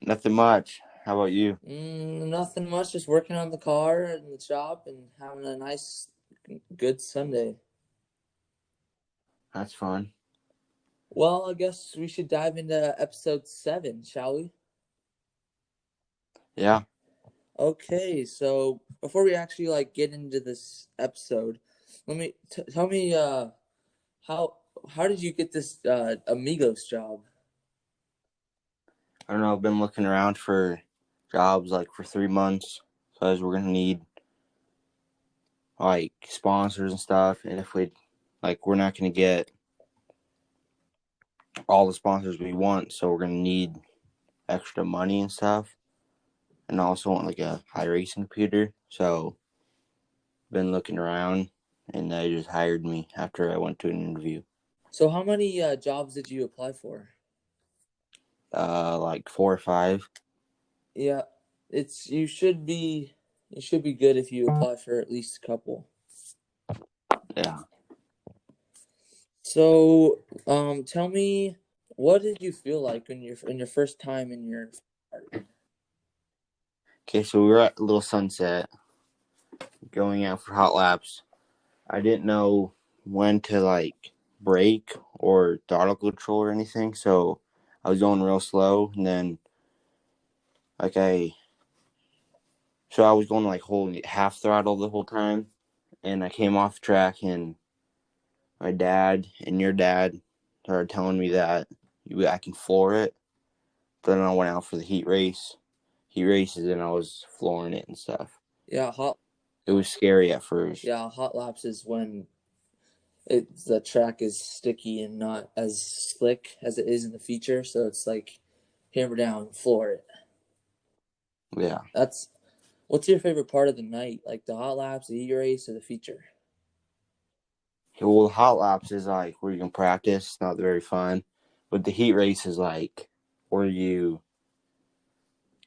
Nothing much. How about you? Nothing much, just working on the car in the shop and having a nice, good Sunday. That's fun. Well, I guess we should dive into episode 7, shall we? Yeah. Okay, so before we actually get into this episode, let me tell me how how did you get this Amigos job? I don't know. I've been looking around for jobs like for 3 months because we're gonna need like sponsors and stuff. And if we're not gonna get all the sponsors we want, so we're gonna need extra money and stuff. And I also want like a high racing computer. So been looking around, and they just hired me after I went to an interview. So how many jobs did you apply for? Like 4 or 5. Yeah, it's you should be good if you apply for at least a couple. Yeah. So, tell me, what did you feel like when you're in your first time in your Okay, so we were at Little Sunset going out for hot laps. I didn't know when to like brake or throttle control or anything, so I was going real slow, and then like I was going like holding half throttle the whole time, and I came off the track, and my dad and your dad started telling me that I can floor it. Then I went out for the heat races, and I was flooring it and stuff. yeah hot It was scary at first. hot laps is when the track is sticky and not as slick as it is in the feature, so it's like hammer down, floor it. Yeah. That's What's your favorite part of the night, like the hot laps, the heat race, or the feature? Well, the hot laps is like where you can practice. It's not very fun. But the heat race is like where you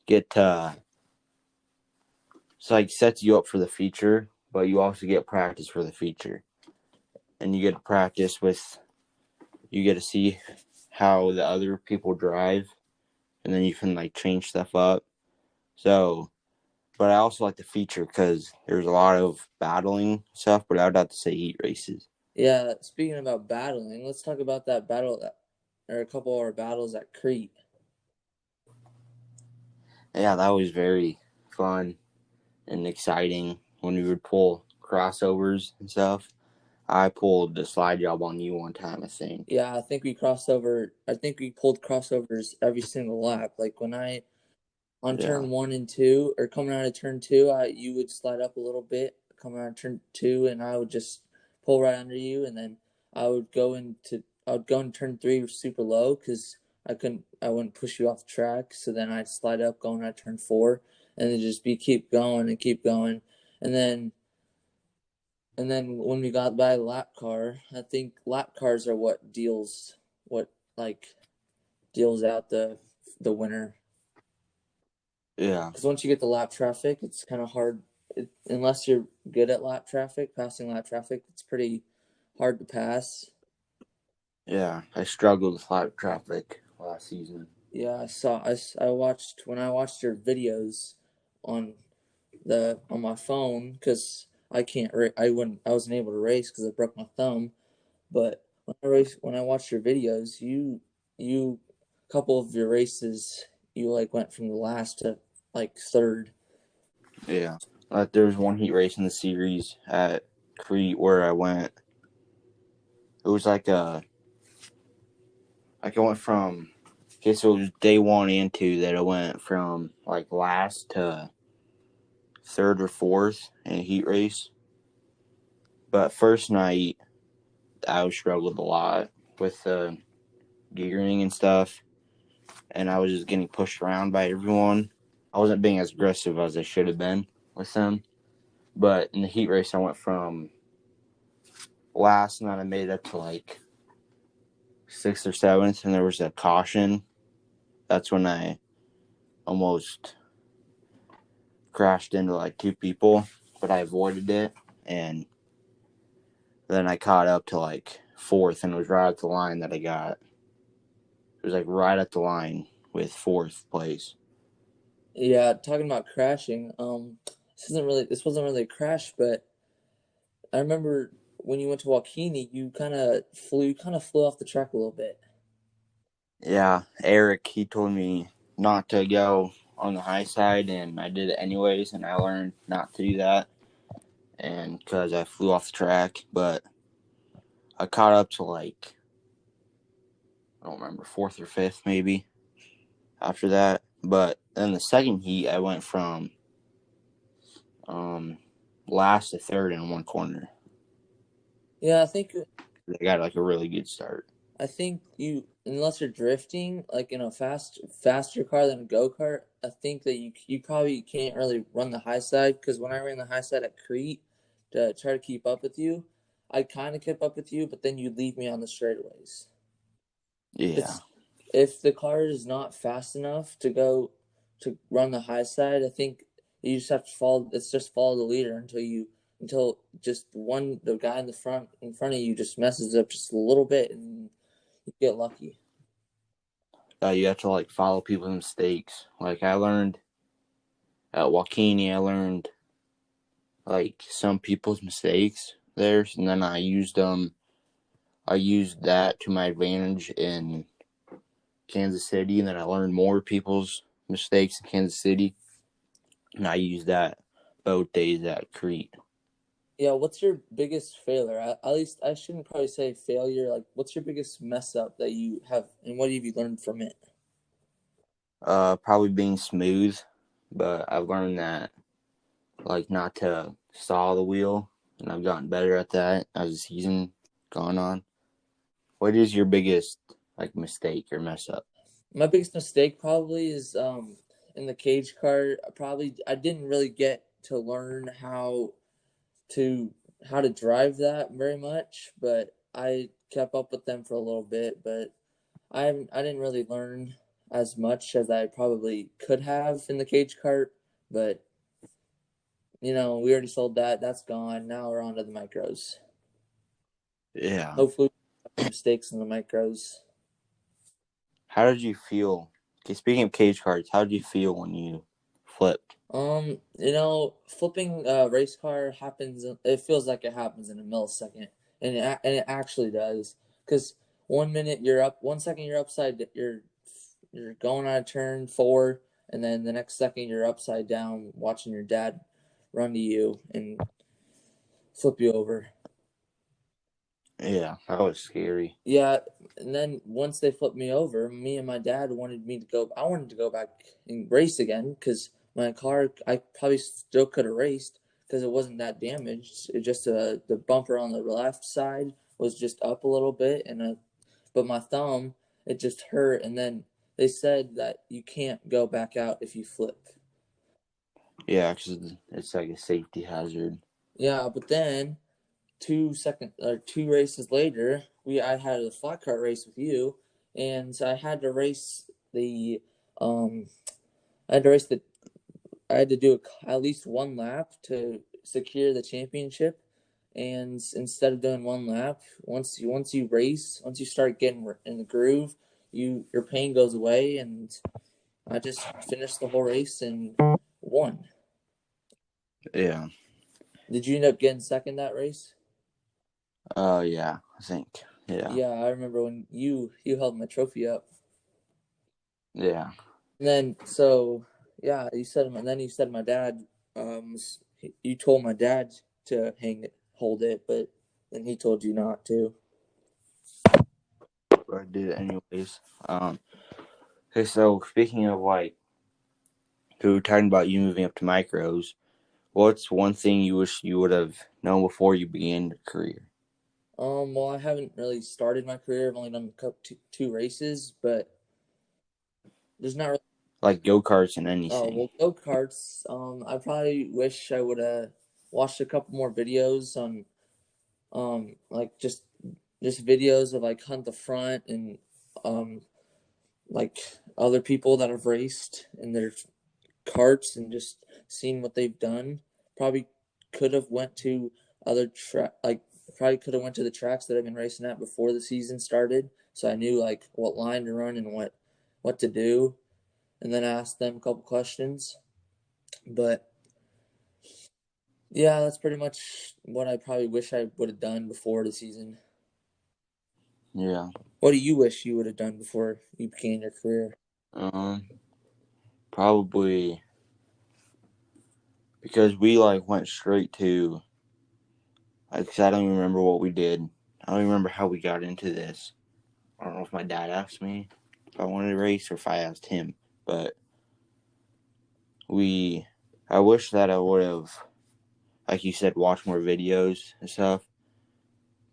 get to, it's like sets you up for the feature, but you also get practice for the feature. And you get to practice with, you get to see how the other people drive, and then you can like change stuff up. So, but I also like the feature because there's a lot of battling stuff, but I would have to say heat races. Yeah, speaking about battling, let's talk about that battle or a couple of our battles at Crete. Yeah, that was very fun and exciting when we would pull crossovers and stuff. I pulled the slide job on you one time, I think. Yeah, I think we crossed over. I think we pulled crossovers every single lap. Like when I on Yeah, turn 1 and 2, or coming out of turn 2, you would slide up a little bit coming out of turn 2, and I would just pull right under you, and then I would go into turn 3 super low because I wouldn't push you off the track. So then I'd slide up going out turn 4, and then just keep going and keep going, and then when we got by the lap car, I think lap cars are what like deals out the winner. yeah, Because once you get the lap traffic, it's kind of hard. Unless you're good at passing lap traffic, it's pretty hard to pass. yeah. I struggled with lap traffic last season. Yeah, I watched when I watched your videos on on my phone because I can't I wasn't able to race because I broke my thumb. But when I watched your videos, you a couple of your races you went from the last to third. Yeah. There was one heat race in the series at Crete where I went. It was like I went from. Okay, so it was day 1 and 2 that I went from like last to third or fourth in a heat race. But first night, I struggled a lot with gearing and stuff, and I was just getting pushed around by everyone. I wasn't being as aggressive as I should have been with them. But in the heat race, I went from last, and then I made it to like sixth or seventh, and there was a caution. That's when I almost crashed into like 2 people, but I avoided it, and then I caught up to like fourth, and it was right at the line that I got. It was like right at the line with fourth place. Yeah, talking about crashing. This wasn't really a crash, but I remember when you went to Waukene, you kind of flew off the track a little bit. Yeah, Eric, he told me not to go on the high side, and I did it anyways, and I learned not to do that, and because I flew off the track, but I caught up to like, I don't remember, fourth or fifth maybe after that. But then the second heat, I went from um, last to third in one corner. Yeah, I got like a really good start. I think unless you're drifting like in a faster car than a go kart, I think that you probably can't really run the high side because when I ran the high side at Crete to try to keep up with you, I kind of kept up with you, but then you leave me on the straightaways. Yeah, It's if the car is not fast enough to go to run the high side, I think you just have to follow. It's just follow the leader until just the guy in front of you just messes up just a little bit and you get lucky. you have to like follow people's mistakes. Like I learned at Waukene, I learned like some people's mistakes there, and then I used them. I used that to my advantage in Kansas City, and then I learned more people's mistakes in Kansas City, and I used that both days at Crete. Yeah, what's your biggest failure? At least I shouldn't probably say failure. Like, what's your biggest mess up that you have, and what have you learned from it? Probably being smooth, but I've learned that like not to saw the wheel, and I've gotten better at that as the season gone on. What is your biggest like mistake or mess up? My biggest mistake probably is in the cage car. Probably I didn't really get to learn to how to drive that very much, but I kept up with them for a little bit. But I didn't really learn as much as I probably could have in the cage cart. But we already sold that. That's gone. Now we're on to the micros. Yeah. Hopefully, mistakes in the micros. How did you feel? Okay, speaking of cage cards, how did you feel when you flipped? Flipping a race car happens. It feels like it happens in a millisecond, and it actually does. Because 1 minute you're up, 1 second you're upside, you're going on a turn four, and then the next second you're upside down, watching your dad run to you and flip you over. Yeah, that was scary. Yeah, and then once they flipped me over, me and my dad wanted me to go. I wanted to go back and race again because my car, I probably still could have raced because it wasn't that damaged. It just the bumper on the left side was just up a little bit, but my thumb it just hurt. And then they said that you can't go back out if you flip. Yeah, because it's like a safety hazard. Yeah, but then 2 races later, I had a flat kart race with you, and I had to race the um I had to race the I had to do at least one lap to secure the championship. And instead of doing one lap, once you start getting in the groove, your pain goes away, and I just finished the whole race and won. Yeah. Did you end up getting second that race? Yeah, I think. Yeah. Yeah, I remember when you held my trophy up. Yeah. And then yeah, you said my dad you told my dad to hold it, but then he told you not to. I did it anyways. Okay, so speaking of like, we were talking about you moving up to micros. What's one thing you wish you would have known before you began your career? Well, I haven't really started my career. I've only done two races, but there's not really. Like go karts and Oh anything. well, go karts. I probably wish I would have watched a couple more videos on like just videos of like Hunt the Front and um like other people that have raced in their carts and just seen what they've done. Probably could have went to other track like probably could have went to the tracks that I've been racing at before the season started, so I knew like what line to run and what to do. and then ask them a couple questions. But yeah, that's pretty much what I probably wish I would have done before the season. Yeah. What do you wish you would have done before you began your career? Probably because we like went straight to like 'cause I don't even remember what we did. I don't even remember how we got into this. I don't know if my dad asked me if I wanted to race or if I asked him, but I wish that I would have, like you said, watched more videos and stuff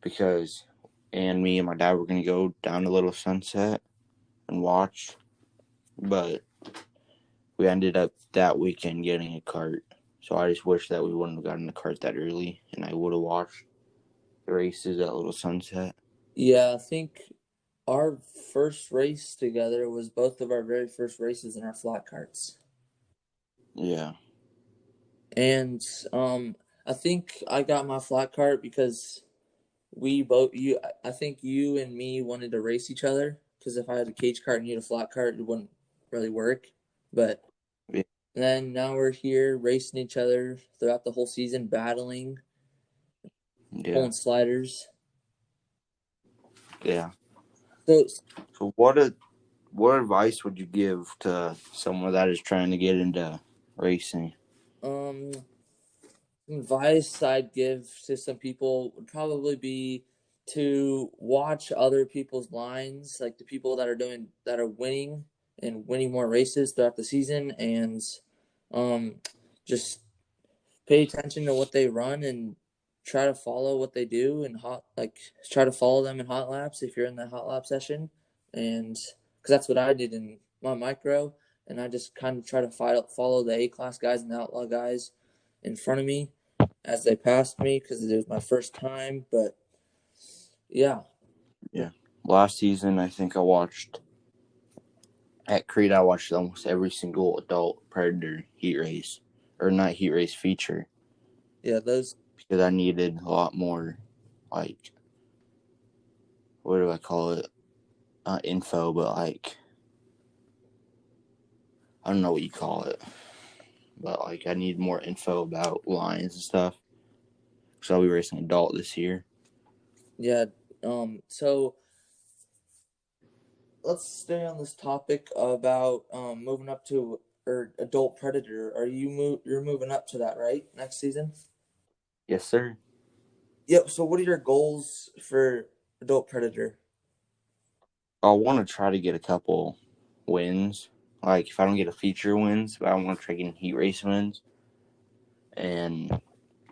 because, and me and my dad were going to go down to Little Sunset and watch, but we ended up that weekend getting a cart. So I just wish that we wouldn't have gotten the cart that early and I would have watched the races at Little Sunset. Yeah, I think our first race together was both of our very first races in our flat carts. Yeah. And I think I got my flat cart because we both I think you and me wanted to race each other because if I had a cage cart and you had a flat cart, it wouldn't really work. But Yeah. then now we're here racing each other throughout the whole season, battling, Yeah. pulling sliders. Yeah. So So what advice would you give to someone that is trying to get into racing? um advice I'd give to some people would probably be to watch other people's lines, like the people that are winning and winning more races throughout the season, and um, just pay attention to what they run and try to follow what they do and try to follow them in hot laps if you're in the hot lap session, and because that's what I did in my micro, and I just kind of try to follow the A class guys and the outlaw guys in front of me as they passed me because it was my first time. But yeah, Yeah. Last season, I think I watched at Creed. I watched almost every single adult Predator heat race, or not heat race feature, yeah, those because I needed a lot more, like, what do I call it? Not info, but like, I don't know what you call it, but like, I need more info about lines and stuff. So I'll be racing adult this year. yeah. So let's stay on this topic about moving up to or adult predator. You're moving up to that, right? Next season? Yes, sir. Yep. So what are your goals for adult predator? I want to try to get a couple wins. Like if I don't get a feature wins, but I want to try getting heat race wins. And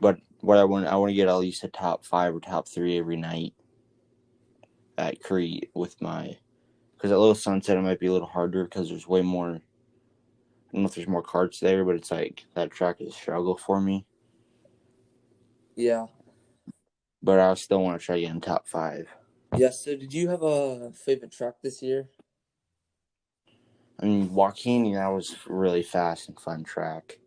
but what I want to get at least a top 5 or top 3 every night at Crete with my, because at Little Sunset it might be a little harder because there's way more. I don't know if there's more carts there, but it's like that track is a struggle for me. Yeah. But I still want to try getting top 5. Yeah. So did you have a favorite track this year? I mean, Joaquin, that was a really fast and fun track.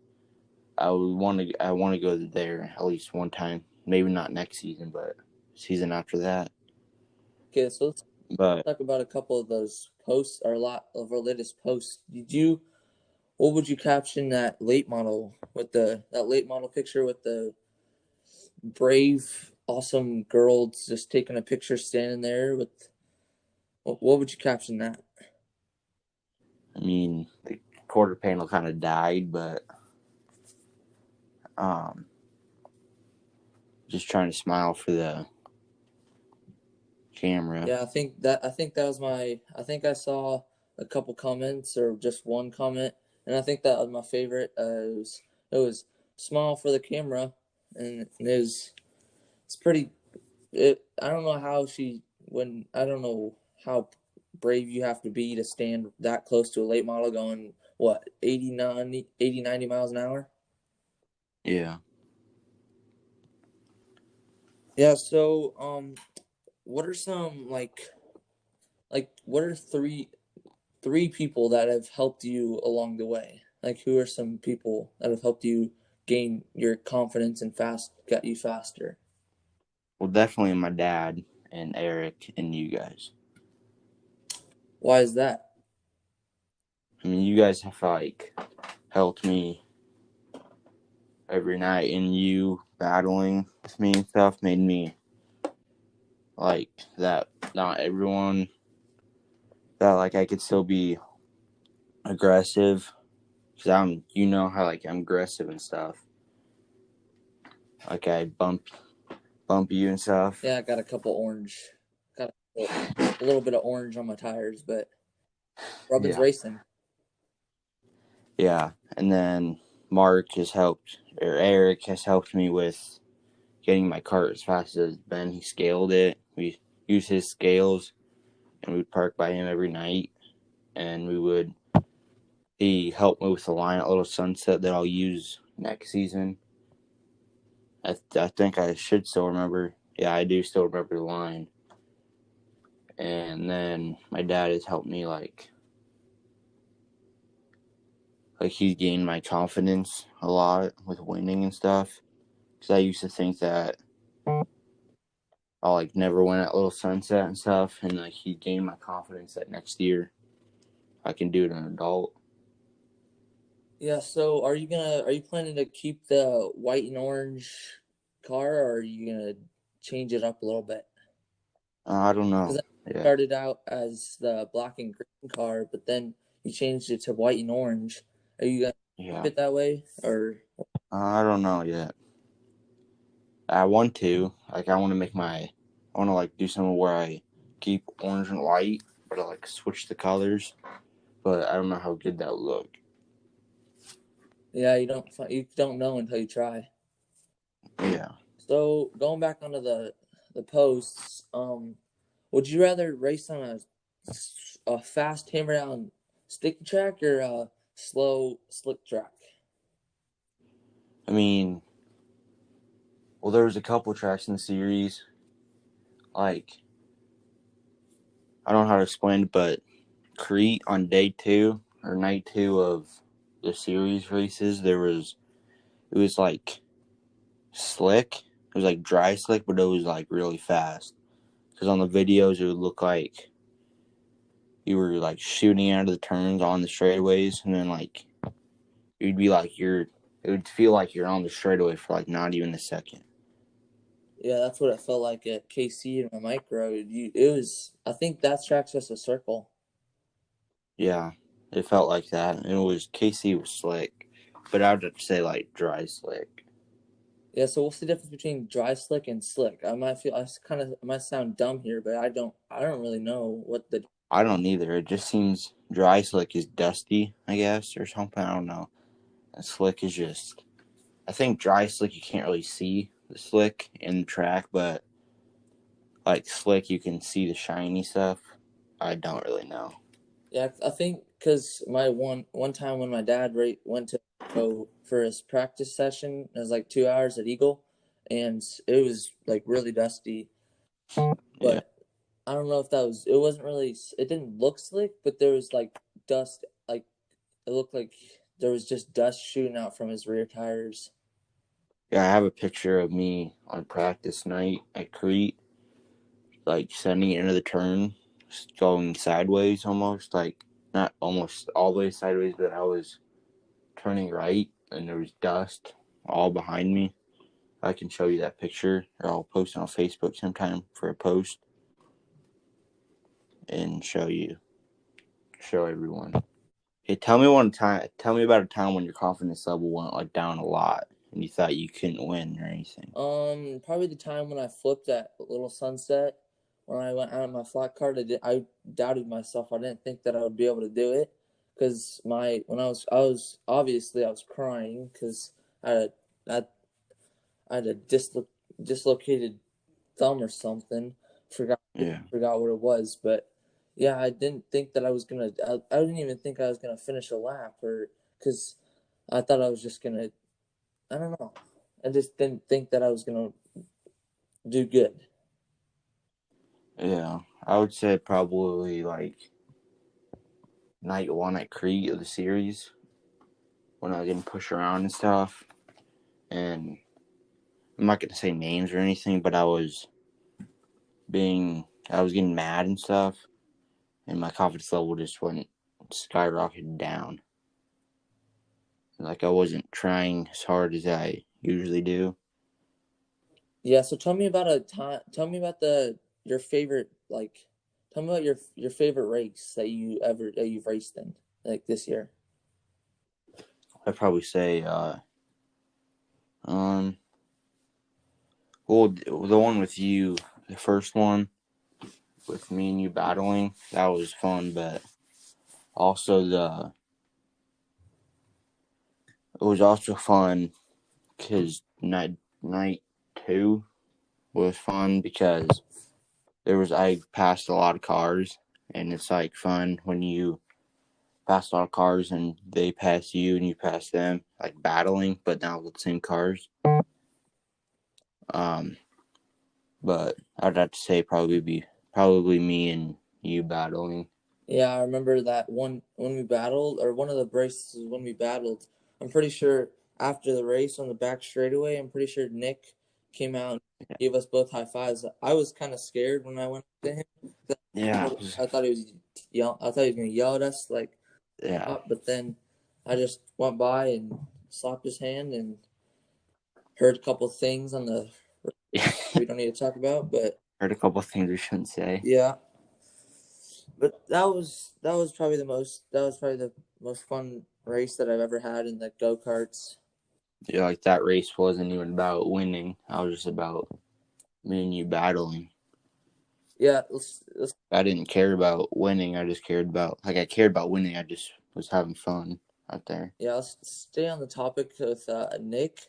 I want to go there at least one time. Maybe not next season, but season after that. Okay. So let's But talk about a couple of those posts or a lot of our latest posts. What would you caption that late model with that late model picture with the brave, awesome girl just taking a picture standing there with what would you caption that? I mean, the quarter panel kind of died, but um, just trying to smile for the camera. Yeah, I think that was my I think I saw a couple comments or just one comment, and I think that was my favorite. It was smile for the camera, and it's pretty. I don't know how I don't know how brave you have to be to stand that close to a late model going what 90 miles an hour. Yeah. Yeah. So what are some what are three people that have helped you along the way? Like, who are some people that have helped you gain your confidence and got you faster? Well, definitely my dad and Eric and you guys. Why is that? I mean, you guys have like helped me every night, and you battling with me and stuff made me like that. Not everyone that like I could still be aggressive, because you know how like I'm aggressive and stuff. Like I bump you and stuff. Yeah, I got got a little bit of orange on my tires, but Robin's Yeah. racing. Yeah, and then Eric has helped me with getting my cart as fast as Ben. He scaled it. We used his scales, and we'd park by him every night, and he helped me with the line at Little Sunset that I'll use next season. I think I should still remember. Yeah, I do still remember the line. And then my dad has helped me like he gained my confidence a lot with winning and stuff. Because I used to think that I'll like never win at Little Sunset and stuff, and like he gained my confidence that next year I can do it as an adult. Yeah, so are you planning to keep the white and orange car, or are you gonna change it up a little bit? I don't know. Because I Yeah, started out as the black and green car, but then you changed it to white and orange. Are you gonna keep yeah. it that way, or? I don't know yet. I want to I want to I want to like do something where I keep orange and white, but I like switch the colors. But I don't know how good that would look. Yeah, you don't know until you try. Yeah. So going back onto the posts, would you rather race on a fast hammer down stick track or a slow slick track? I mean, well, there was a couple tracks in the series. Like, I don't know how to explain it, but Crete on day 2 or night 2 of the series races, it was like slick. It was like dry slick, but it was like really fast. Because on the videos, it would look like you were like shooting out of the turns on the straightaways, and then like you'd be like it would feel like you're on the straightaway for like not even a second. Yeah, that's what it felt like at KC and my micro. It was. I think that track's just a circle. Yeah, it felt like that. And it was KC was slick, but I would have to say like dry slick. Yeah. So what's the difference between dry slick and slick? I might sound dumb here, but I don't really know what the. I don't either. It just seems dry slick is dusty, I guess, or something. I don't know. And slick is just. I think dry slick you can't really see the slick in the track, but like slick you can see the shiny stuff. I don't really know. Yeah, I think because my one time when my dad went to go for his practice session, it was like 2 hours at Eagle, and it was like really dusty. Yeah, But I don't know if that was. It wasn't really. It didn't look slick, but there was like dust. Like it looked like there was just dust shooting out from his rear tires. yeah. I have a picture of me on practice night at Crete, like sending it into the turn, going sideways almost, like not almost all the way sideways, but I was turning right, and there was dust all behind me. I can show you that picture, or I'll post it on Facebook sometime for a post and show everyone. Hey, tell me about a time when your confidence level went like down a lot and you thought you couldn't win or anything. Probably the time when I flipped at Little Sunset when I went out in my flat cart. I doubted myself. I didn't think that I would be able to do it because when I was obviously I was crying because I had a, I had a dislocated thumb or something. Forgot Yeah, forgot what it was, but yeah, I didn't think that I was gonna. I didn't even think I was gonna finish a lap, or because I thought I was just gonna. I don't know. I just didn't think that I was gonna do good. yeah. I would say probably like night 1 at Crete of the series when I was getting pushed around and stuff. And I'm not gonna say names or anything, but I was getting mad and stuff, and my confidence level just went skyrocketed down. Like I wasn't trying as hard as I usually do. Yeah, so tell me about your favorite, like, tell me about your favorite race that you've raced in, like, this year. I'd probably say well, the one with you, the first one with me and you battling, that was fun, but also it was also fun because night two was fun because I passed a lot of cars, and it's like fun when you pass a lot of cars and they pass you and you pass them, like battling, but not with the same cars. But I'd have to say probably me and you battling. Yeah, I remember that one when we battled, or one of the races when we battled. I'm pretty sure after the race on the back straightaway, I'm pretty sure Nick came out and gave us both high fives. I was kind of scared when I went to him. Yeah, I thought he was I thought he was gonna yell at us, like, yeah. but then I just went by and slapped his hand and heard a couple things on the we don't need to talk about, but Heard a couple things we shouldn't say. yeah. But that was probably the most fun race that I've ever had in the go-karts. Yeah, like that race wasn't even about winning. I was just about me and you battling. Yeah, I didn't care about winning. I just cared about I cared about winning. I just was having fun out there. let's stay on the topic with Nick.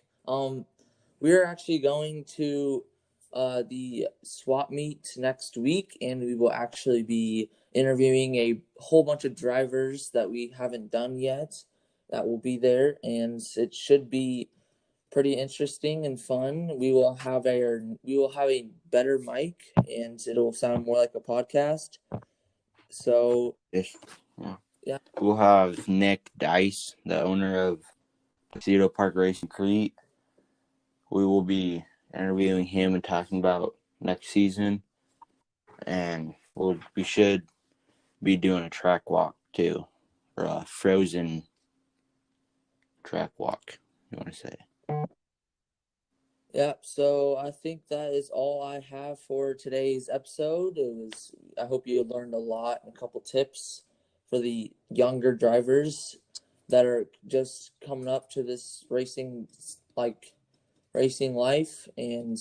We're actually going to the swap meet next week, and we will actually be interviewing a whole bunch of drivers that we haven't done yet that will be there, and it should be pretty interesting and fun. We will have a better mic, and it'll sound more like a podcast. So Just yeah, we'll have Nick Dice, the owner of Tuxedo Park Racing Crete. We will be interviewing him and talking about next season, and we should be doing a track walk too, or a frozen track walk. You want to say? yeah. So I think that is all I have for today's episode. I hope you learned a lot and a couple tips for the younger drivers that are just coming up to this racing life, and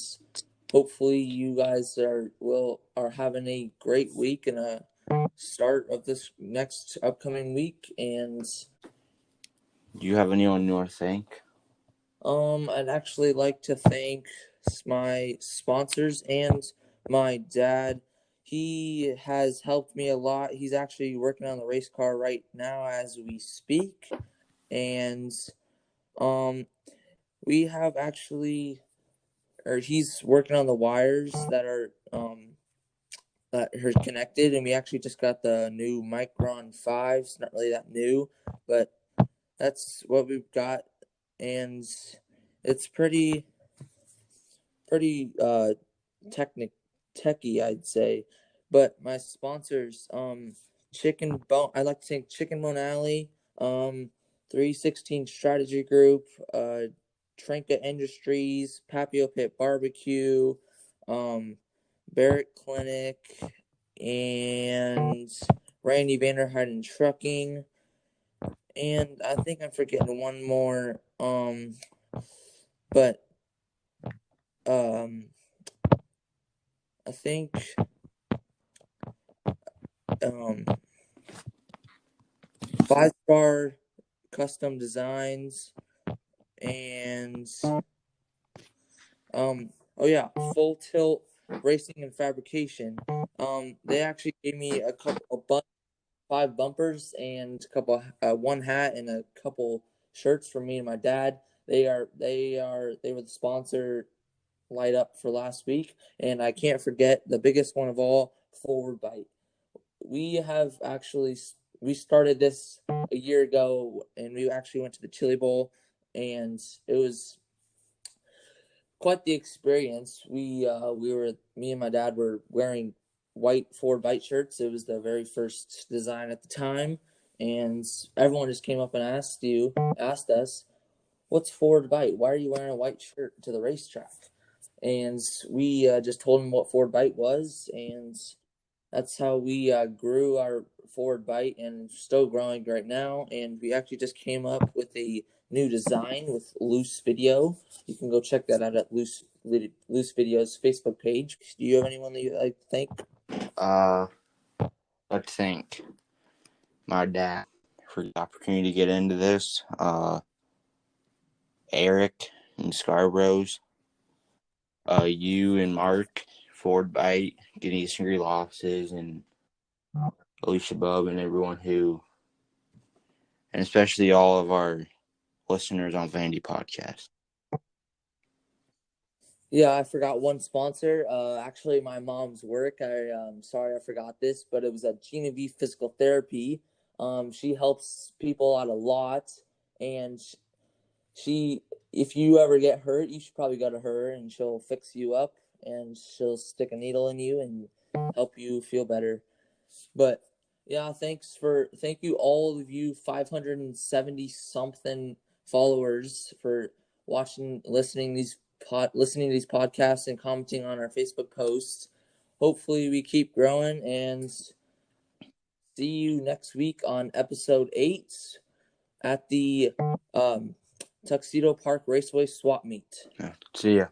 hopefully you guys are having a great week and a start of this next upcoming week. And Do you have anyone you want to thank? I'd actually like to thank my sponsors and my dad. He has helped me a lot. He's actually working on the race car right now as we speak, and we have actually, or he's working on the wires that are connected, and we actually just got the new Micron 5. It's not really that new, but that's what we've got, and it's pretty techy, I'd say. But my sponsors, Chicken Bone, I like to say Chicken Bone Alley, 316 Strategy Group, Trinka Industries, Papio Pit Barbecue, Barrett Clinic, and Randy Vanderheiden Trucking, and I think I'm forgetting one more. But I think 5 Star Custom Designs, and oh yeah, Full Tilt Racing and Fabrication. They actually gave me a couple of 5 bumpers and a couple one hat and a couple shirts for me and my dad. They were the sponsor light up for last week, and I can't forget the biggest one of all, Forward Bite. We started this a year ago, and we actually went to the Chili Bowl, and it was quite the experience. Me and my dad were wearing white Forward Bite shirts. It was the very first design at the time, and everyone just came up and asked us, "What's Forward Bite? Why are you wearing a white shirt to the racetrack?" And we just told them what Forward Bite was, and that's how we grew our Forward Bite, and still growing right now. And we actually just came up with a new design with Loose Video. You can go check that out at Loose Video's Facebook page. Do you have anyone that you like to thank? Let's thank my dad for the opportunity to get into this. Eric and Scarborough's. You and Mark, Forward Bite, getting Eastern Green Losses, and Alicia Bub, and everyone who, and especially all of our listeners on Vandy Podcast. Yeah, I forgot one sponsor. Actually, my mom's work. Sorry I forgot this, but it was a Genevieve Physical Therapy. She helps people out a lot, and she, if you ever get hurt, you should probably go to her, and she'll fix you up, and she'll stick a needle in you and help you feel better. But yeah, thank you all of you 570 something followers for listening to these podcasts and commenting on our Facebook posts. Hopefully we keep growing, and see you next week on episode 8 at the Tuxedo Park Raceway Swap Meet. See ya.